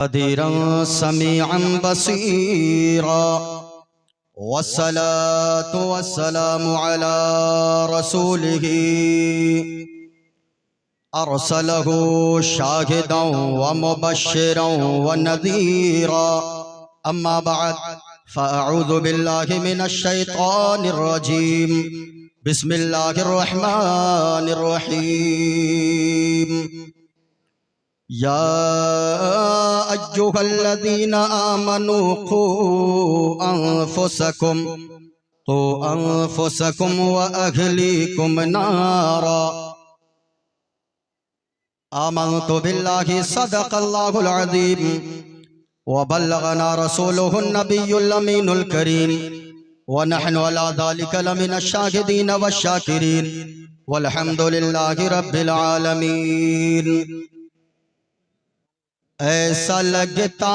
क़दीरन समीअन बसीरा वस्सलातु वस्सलामु अला रसूलिही अरसलहु शाहिदन व मुबश्शिरन व नज़ीरा अम्मा बअद फ़अऊज़ु बिल्लाहि मिनश शैतानिर रजीम बिस्मिल्लाहिर रहमानिर रहीम या अय्युहल्लज़ीना आमनू क़ू अन्फुसकुम व अहलीकुम नारा आमन्तु बिल्लाहि सदक़ल्लाहुल अज़ीम व बल्लगना रसूलुहुन नबियुल अमीनुल करीम व नहनु अला ज़ालिका लमिनश शाहिदीन वश्शाकिरीन वल्हम्दुलिल्लाहि रब्बिल आलमीन। ऐसा लगता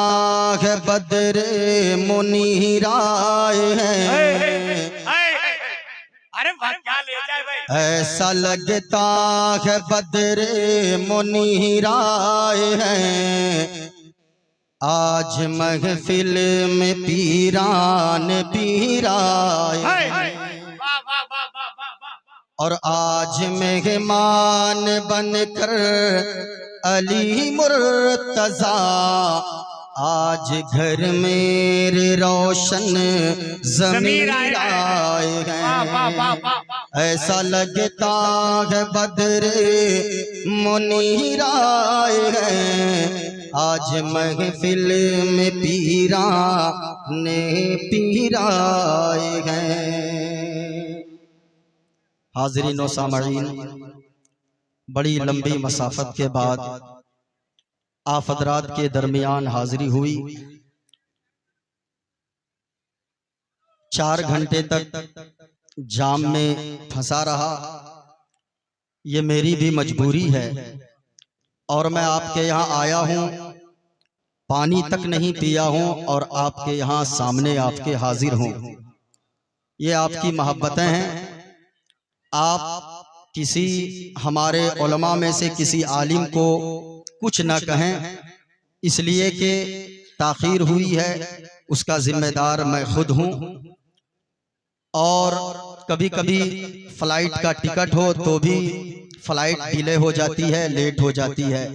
है बदरे मुनीराए हैं, अरे क्या ले जाए भाई। ऐसा लगता है बदरे मुनीराए हैं, आज महफिल में पीरान पीराए हैं और आज मेहमान बनकर अली मुर्तजा आज घर मेरे रोशन ज़मीर आए हैं। ऐसा लगता है बदरे मुनीर आए हैं, आज महफिल में पीराने पीराए हैं। हाज़रीन व सामईन, बड़ी लंबी मसाफत के बाद आप हज़रात के दरमियान हाजिरी हुई। 4 घंटे तक जाम में फंसा रहा, ये मेरी भी मजबूरी है और मैं आपके यहाँ आया हूँ, पानी तक नहीं पिया हूँ और आपके यहाँ सामने आपके हाजिर हूँ। ये आपकी मोहब्बतें हैं। आप किसी हमारे उलमा में से किसी आलिम को कुछ न कहें, इसलिए कि ताख़ीर हुई है, उसका जिम्मेदार मैं खुद हूँ। और कभी कभी फ्लाइट का टिकट हो तो भी फ्लाइट डिले हो जाती है, लेट हो जाती है।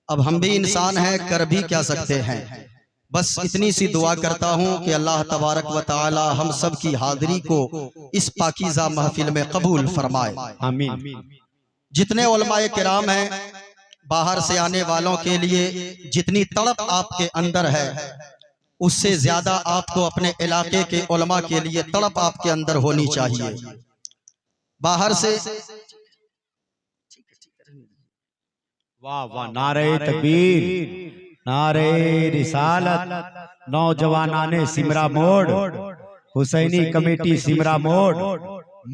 अब हम भी इंसान हैं, कर भी क्या सकते हैं। बस इतनी सी दुआ करता हूँ कि अल्लाह तबारक व तआला हम सब की हाज़िरी को इस पाकीज़ा महफिल में कबूल फरमाए, आमीन। जितने उलमाए किराम हैं, बाहर से आने वालों के लिए जितनी तड़प आपके अंदर है, उससे ज्यादा आपको अपने इलाके के उलमा के लिए तड़प आपके अंदर होनी चाहिए। बाहर से वाह वाह, नारे तकबीर, नारे रिसालत, नौजवानाने सिमरा मोड़, हुसैनी कमेटी सिमरा मोड़,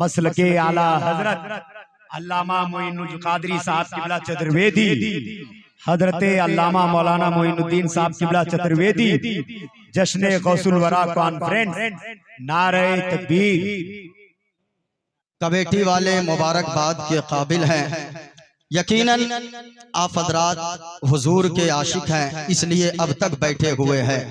मसलके आला हजरत अल्लामा मोइनुल कादरी साहब किबला चतुर्वेदी, हजरत अल्लामा मौलाना मोइनुद्दीन साहब किबला चतुर्वेदी, जश्न गौसुल वरा कॉन्फ्रेंस, नारे तकबीर। कमेटी वाले मुबारकबाद के काबिल हैं। यकीनन आप हज़रात हुजूर के आशिक हैं, इसलिए अब तक बैठे हुए हैं।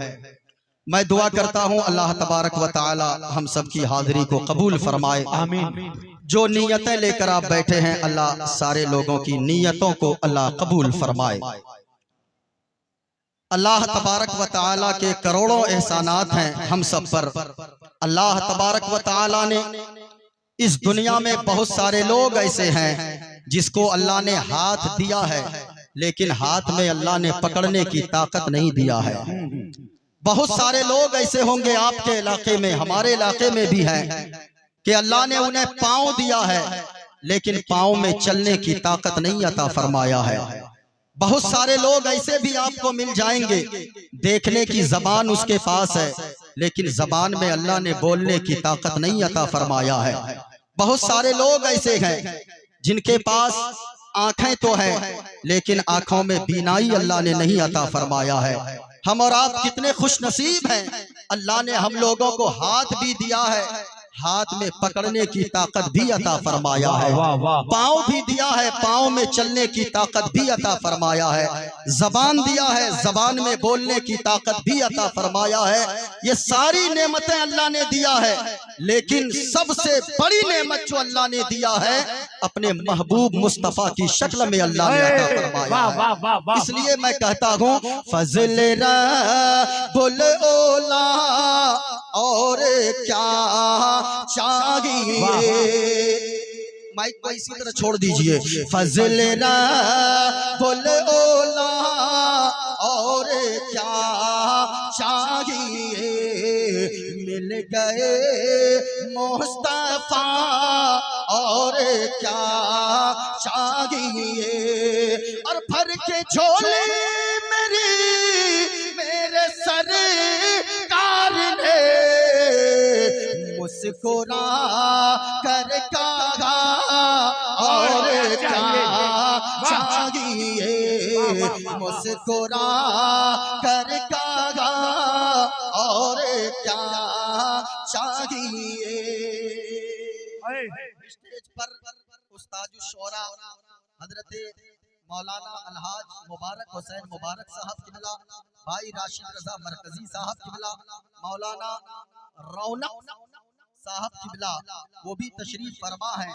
मैं दुआ करता हूँ अल्लाह तबारक व तआला हम सब की हाज़िरी को कबूल फरमाए, आमीन। जो नीयतें लेकर आप बैठे हैं, अल्लाह सारे लोगों की नीयतों को अल्लाह कबूल फरमाए। अल्लाह तबारक व तआला के करोड़ों एहसानात हैं हम सब पर। अल्लाह तबारक व तआला ने इस दुनिया में बहुत सारे लोग ऐसे हैं जिसको अल्लाह ने हाथ दिया है, लेकिन हाथ में अल्लाह ने पकड़ने की ताकत नहीं दिया है। बहुत सारे लोग ऐसे होंगे आपके इलाके में, हमारे इलाके में भी हैं, कि अल्लाह ने उन्हें पाँव दिया है, लेकिन पाँव में चलने की ताकत नहीं अता फरमाया है। बहुत सारे लोग ऐसे भी आपको मिल जाएंगे, देखने की जबान उसके पास है, लेकिन जबान में अल्लाह ने बोलने की ताकत नहीं अता फरमाया है। बहुत सारे लोग ऐसे हैं जिनके पास आंखें तो है, लेकिन आंखों में बीनाई अल्लाह ने नहीं अता फरमाया है। हम और आप कितने खुश नसीब हैं, अल्लाह ने हम लोगों को हाथ भी दिया है, हाथ में पकड़ने की ताकत भी अता फरमाया है, वाह वाह पाँव भी दिया है, पाँव में चलने की ताकत भी अता फरमाया है, जबान दिया है, जबान में बोलने की ताकत भी अता फरमाया है। ये सारी नेमतें अल्लाह ने दिया है, लेकिन सबसे बड़ी नेमत जो अल्लाह ने दिया है अपने महबूब मुस्तफा की शक्ल में अल्लाह ने अता फरमाया है। इसलिए मैं कहता हूँ फजल रब्बुल औला और क्या चाहिए। माइक को इसी तरह छोड़ दीजिए। फजल रब्बुल औला और क्या चाहिए, मिल गए मुस्तफा और क्या चाहिए। और भर के झोले मेरे सरकार ने मुस्कुरा कर कहा और क्या चाहिए, मुस्कुरा कर कहा और क्या चाहिए। स्टेज पर उस्ताद शोरा हजरत मौलाना अलहाज मुबारक हुसैन मुबारक साहब किबला, भाई राशिद रजा मरकजी साहब किबला, मौलाना रौनक साहब किबला वो भी तशरीफ फरमा है।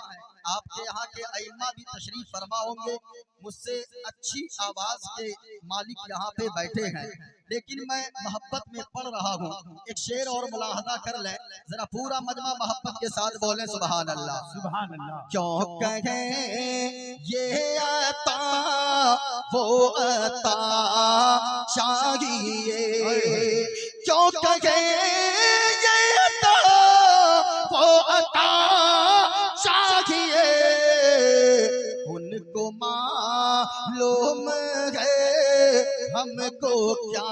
आपके यहाँ के अइम्मा भी तशरीफ फरमा होंगे। मुझसे अच्छी आवाज के मालिक यहाँ पे बैठे हैं, लेकिन मैं मोहब्बत में पढ़ रहा हूँ। एक शेर और मुलाहजा कर लें जरा, पूरा मजमा मोहब्बत के साथ बोले सुभान अल्लाह सुभान अल्लाह। क्यों कहें ये अता वो अता चाहिए, क्यों कहें ये अता वो अता चाहिए। उनको मालूम है हमको क्या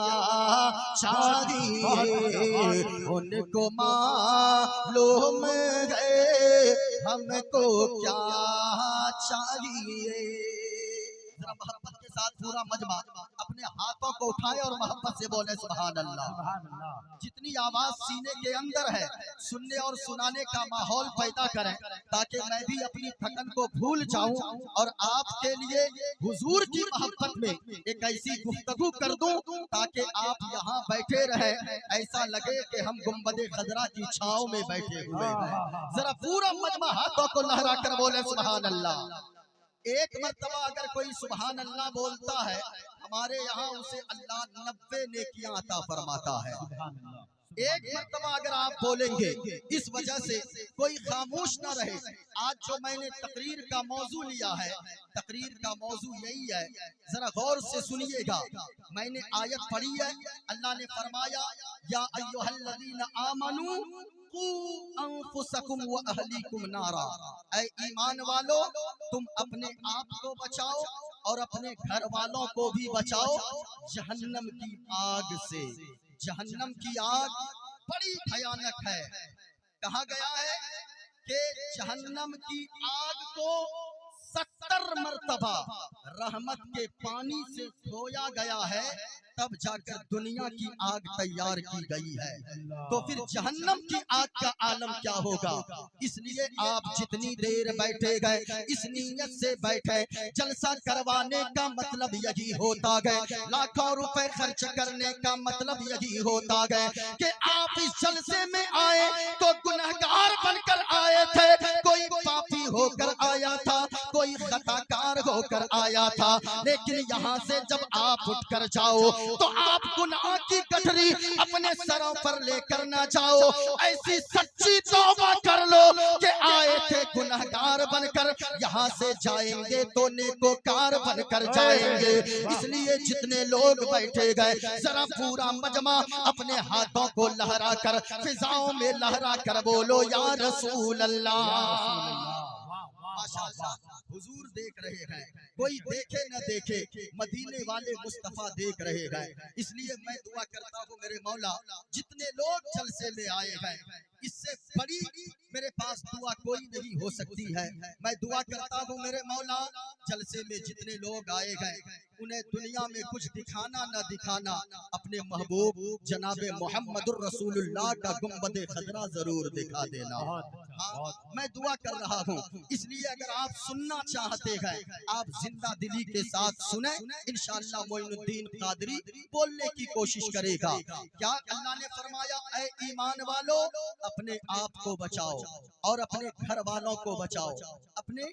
चाहिए, उनको मालूम है हमको क्या चाहिए। जरा मोहब्बत के साथ पूरा मजमा अपने हाथों को उठाए और मोहब्बत से बोले सुभान अल्लाह। जितनी आवाज सीने के अंदर है सुनने और सुनाने का माहौल पैदा करें, ताकि मैं भी अपनी थकन को भूल जाऊं और आपके लिए हुजूर की मोहब्बत में एक ऐसी गुफ्तगू कर दूं ताकि आप यहाँ बैठे रहे, ऐसा लगे कि हम गुंबदे खजरा की छांव में बैठे हुए हैं। जरा पूरा मजमा हाथों को लहरा कर बोले सुभान अल्लाह। एक मर्तबा अगर कोई सुभान अल्लाह बोलता है, हमारे यहाँ उसे अल्लाह 90 नेकियां अता फरमाता है। एक मर्तबा अगर आप बोलेंगे, इस वजह से कोई खामोश ना रहे। आज जो मैंने तकरीर का मौजू लिया है, तकरीर का मौजू यही है, जरा गौर से सुनिएगा। मैंने आयत पढ़ी है, अल्लाह ने फरमाया या अय्युहल्लज़ीना आमनू कू अंफुसकुम व अहलीकुम नारा, ऐ ईमान वालो तुम अपने आप को बचाओ और अपने घर वालों को भी बचाओ जहन्नम की आग से। जहन्नम की आग बड़ी भयानक है। कहा गया है कि जहन्नम की आग को 70 मर्तबा रहमत के पानी से धोया गया है, तब जाकर दुनिया की आग तैयार की गई है। तो फिर जहन्नम की आग का आलम क्या होगा। इसलिए आप जितनी देर बैठे गए इस नीयत से बैठे, जलसा करवाने का मतलब यही होता है, लाखों रुपए खर्च करने का मतलब यही होता है कि आप इस जलसे में आए तो गुनहगार बनकर आए थे, कोई पापी होकर आया था, कोई खताकार होकर आया था। लेकिन यहाँ से जब आप उठकर जाओ तो आप गुनाह की गठरी अपने सरों पर लेकर ना जाओ, ऐसी सच्ची तौबा कर लो कि आए थे गुनहगार बनकर, यहाँ से जाएंगे तो नेकोकार बनकर जाएंगे। इसलिए जितने लोग बैठे गए जरा पूरा मजमा अपने हाथों को लहरा कर फिजाओं में लहरा कर बोलो या रसूल अल्लाह। माशाअल्लाह, हुजूर देख रहे हैं, कोई देखे न देखे मदीने वाले मुस्तफा देख रहे हैं। इसलिए मैं दुआ करता हूँ मेरे मौला जितने लोग जलसे में आए हैं, इससे बड़ी मेरे पास दुआ कोई नहीं हो सकती है। मैं दुआ करता हूँ मेरे मौला, जलसे में जितने लोग आए गए उन्हें दुनिया में कुछ दिखाना न दिखाना, अपने महबूब जनाबे मोहम्मदुर रसूलुल्लाह का गुंबद खदरा जरूर दिखा देना। हाँ, मैं दुआ कर रहा हूँ। इसलिए अगर आप सुनना चाहते हैं, आप जिंदा दिली के साथ सुने, इंशाअल्लाह मोइनुद्दीन कादरी बोलने की कोशिश करेगा। क्या अल्लाह ने फरमाया, ऐ ईमान वालों, अपने आप को बचाओ और अपने घर वालों को बचाओ। अपने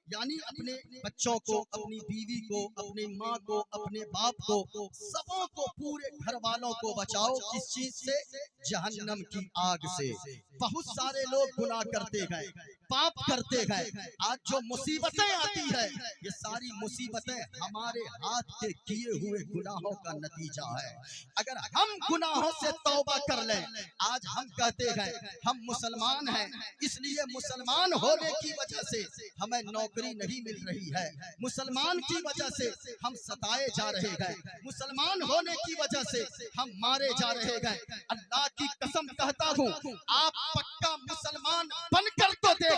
यानी अपने बच्चों को, अपनी बीवी को, अपनी माँ को, अपने बाप को, सबों को, पूरे घर वालों को बचाओ। किस चीज से? जहन्नम की आग से। बहुत सारे लोग गुनाह करते हैं, पाप करते हैं। आज जो मुसीबतें आती है, ये सारी मुसीबतें हमारे हाथ के किए हुए गुनाहों का नतीजा है। अगर हम गुनाहों से तौबा कर लें, आज हम कहते हैं हम मुसलमान हैं, इसलिए मुसलमान होने की वजह से हमें नौकरी नहीं मिल रही है, मुसलमान की वजह से हम सताए जा रहे हैं, मुसलमान होने की वजह से हम मारे जा रहे हैं। अल्लाह की कसम कहता हूँ, आप पक्का मुसलमान बनकर तो देखिए।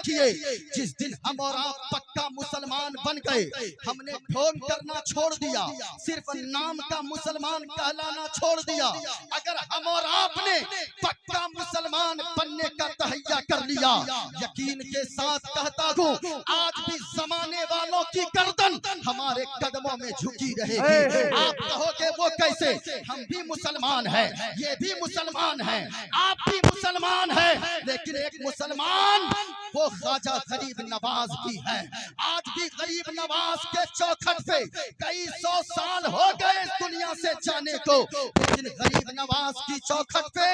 जिस दिन हम और आप पक्का मुसलमान बन गए, हमने ढोंग करना छोड़ दिया, सिर्फ नाम का मुसलमान कहलाना छोड़ दिया, अगर हम और आपने पक्का मुसलमान बनने का तहैया कर लिया, यकीन के साथ कहता हूँ, आज भी जमाने वालों की गर्दन हमारे कदमों में झुकी रहेगी। आप कहोगे वो कैसे? हम भी मुसलमान हैं, ये भी मुसलमान हैं, आप भी मुसलमान हैं, लेकिन एक मुसलमान वो ख्वाजा गरीब नवाज भी है। आज भी गरीब नवाज के चौखट पे कई सौ साल हो गए दुनिया से जाने को, लेकिन गरीब नवाज की चौखट पे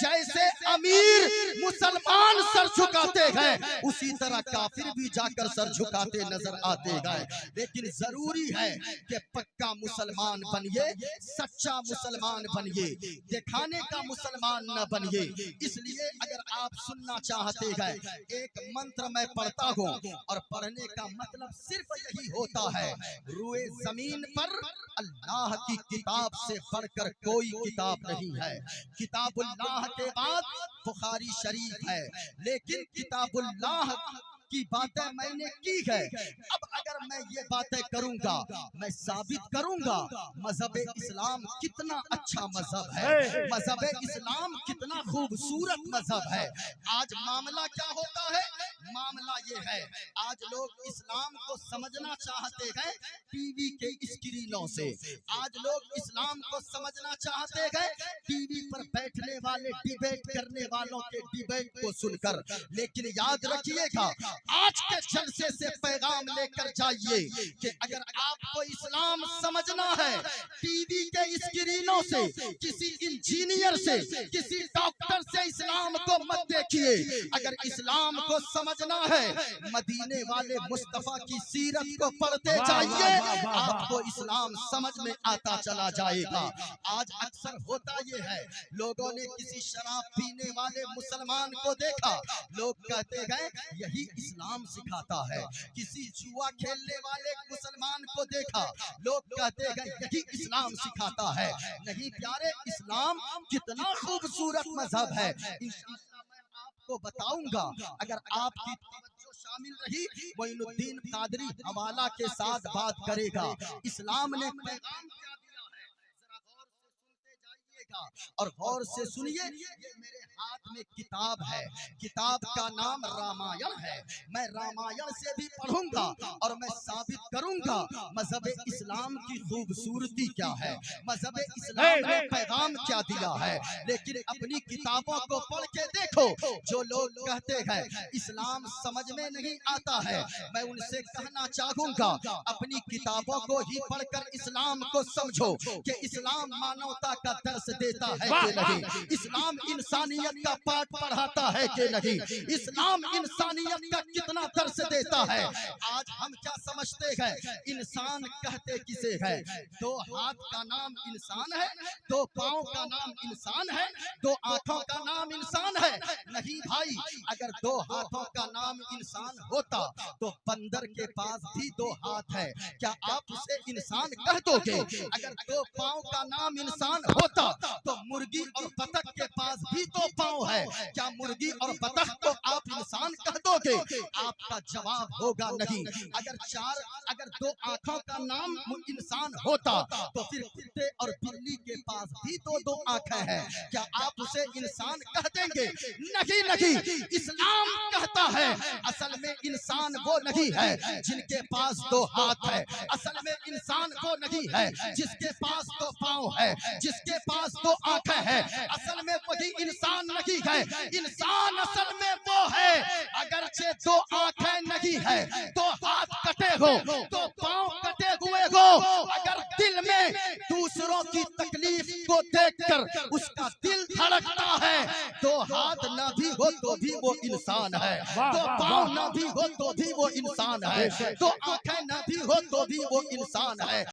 जैसे अमीर मुसलमान सर झुकाते हैं, उसी तरह काफिर भी जाकर सर झुकाते नजर आते हैं। लेकिन जरूरी है कि पक्का मुसलमान बनिए, सच्चा मुसलमान बनिए, दिखाने का मुसलमान न बनिए। इसलिए अगर आप सुनना चाहते हैं, एक मंत्र मैं पढ़ता हूँ और पढ़ने का मतलब सिर्फ यही होता है, रुए जमीन पर अल्लाह की किताब से बढ़कर कोई किताब नहीं है। किताबुल्लाह के बाद बुखारी शरीफ है, लेकिन किताबुल्लाह की बातें मैंने की है। अब अगर मैं ये बातें करूंगा, मैं साबित करूंगा मजहब इस्लाम कितना अच्छा मजहब है, मजहब इस्लाम कितना खूबसूरत मजहब है। आज मामला क्या होता है? मामला ये है, आज लोग इस्लाम को समझना चाहते हैं टीवी के स्क्रीनों से, आज लोग इस्लाम को समझना चाहते हैं टीवी पर बैठने वाले डिबेट करने वालों के डिबेट को सुनकर। लेकिन याद रखिएगा, आज के जलसे से पैगाम लेकर जाइए कि अगर आपको इस्लाम समझना है, टीवी के स्क्रीनों से, किसी इंजीनियर से, किसी डॉक्टर से इस्लाम को मत देखिए। अगर इस्लाम को समझना है, मदीने वाले मुस्तफा की सीरत को पढ़ते जाइए, आपको इस्लाम समझ में आता चला जाएगा। आज अक्सर होता ये है, लोगों ने किसी शराब पीने वाले मुसलमान को देखा, लोग कहते हैं यही इस्लाम सिखाता है। किसी जुआ खेलने वाले मुसलमान को देखा, लोग कहते हैं यही इस्लाम सिखाता है। नहीं प्यारे, इस्लाम कितना खूबसूरत मजहब है, इंशाअल्लाह मैं आपको बताऊंगा। अगर आपकी तवज्जो शामिल रही, मोइनुद्दीन कादरी हवाला के साथ बात करेगा। इस्लाम ने पैगाम क्या दिया है, जरा गौर से सुनते जाइएगा और गौर से सुनिए। ये मेरे हाथ में किताब है, किताब का नाम रामायण है। मैं रामायण से भी पढ़ूंगा और मैं साबित करूंगा मजहब इस्लाम की खूबसूरती क्या है, मजहब इस्लाम ने पैगाम क्या दिया है। लेकिन अपनी किताबों को पढ़ के देखो, जो लोग कहते हैं इस्लाम समझ में नहीं आता है, मैं उनसे कहना चाहूंगा अपनी किताबों को ही पढ़कर इस्लाम को समझो कि इस्लाम मानवता का दर्स देता है कि नहीं, इस्लाम इंसानियत का पाठ पढ़ाता है कि नहीं, इस्लाम इंसानियत का कितना दर्स देता है। आज हम क्या समझते हैं, इंसान कहते किसे है? दो हाथ का नाम इंसान है, दो पांव का नाम इंसान है, दो आंखों का नाम इंसान है। नहीं भाई, अगर दो हाथों का नाम इंसान होता तो बंदर के पास भी दो हाथ है, क्या आप उसे इंसान कह दोगे? अगर दो पांव का नाम इंसान होता तो मुर्गी और बतख के पास भी दो पांव है, क्या मुर्गी और बतख को आप इंसान कह दोगे? आपका जवाब होगा नहीं। अगर दो आंखों का नाम इंसान होता तो फिर कुत्ते और बिल्ली के पास भी दो आंखें हैं, क्या आप उसे इंसान कह देंगे? नहीं नहीं। इस्लाम कहता है असल में इंसान वो नहीं है जिनके पास दो हाथ है, असल में इंसान वो नहीं है जिसके पास दो पांव है, जिसके पास दो आंखें हैं, असल में वही इंसान नहीं है। इंसान असल में वो है अगरचे दो आंखें नहीं है, दो हाथ कटे हो, दो पांव कटे हुए हो, अगर दिल में दूसरों की तकलीफ को देखकर उसका दिल धड़कता है, दो हाथ ना भी हो तो भी वो इंसान है, दो पांव ना भी हो तो भी वो इंसान है, दो आंखें ना भी हो तो भी वो इंसान है।